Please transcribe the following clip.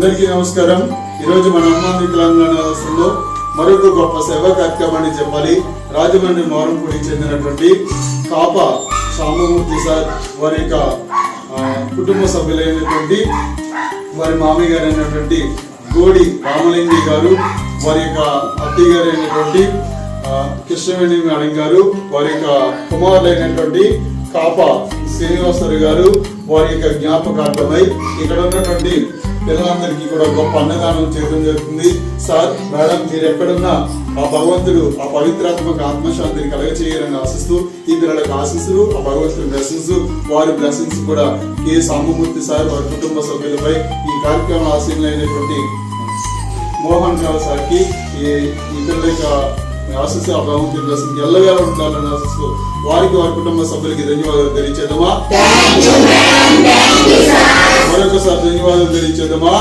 అందరికీ నమస్కారం. ఈరోజు మన అమ్మాంది తెలంగాణ రాష్ట్రంలో మరొక గొప్ప సేవా కార్యక్రమాన్ని చెప్పాలి. రాజమండ్రి మారంపూడికి చెందినటువంటి కాప సాంబమూర్తి సార్ వారి యొక్క కుటుంబ సభ్యులైనటువంటి వారి మామయ్య గారు అయినటువంటి గోడి రామలింగి గారు, వారి యొక్క అత్తయ్య గారు అయినటువంటి కృష్ణవేణి మేడం గారు, వారి యొక్క కుమారులైనటువంటి కాప శ్రీనివాసరావు గారు, వారి యొక్క జ్ఞాపకార్థమై ఇక్కడ ఉన్నటువంటి పిల్లలందరికీ కూడా గొప్ప అన్నదానం చేయడం జరుగుతుంది. సార్, మేడం, మీరు ఎక్కడున్నా ఆ భగవంతుడు ఆ పవిత్రాత్మక ఆత్మశాంతిని కలగచేయాలని ఆశిస్తూ ఈ పిల్లలకు ఆశిస్తులు, ఆ భగవంతుడి బ్లెస్సింగ్స్, వారి బ్లెస్సింగ్స్ కూడా కె సాంబమూర్తి సార్ వారి కుటుంబ సభ్యులపై, ఈ కార్యక్రమం ఆశీనులైనటువంటి మోహన్ రావు సార్కి ఈ పిల్లల యొక్క ఆశిస్తూ ఆ భగవంతుడి బ్లెస్సింగ్ ఎల్లవేళ ఉండాలని ఆశిస్తూ వారికి వారి కుటుంబ సభ్యులకి ధన్యవాదాలు తెలియచేద్దామా? మరొకసారి ధన్యవాదాలు తెలియచేద్దామా?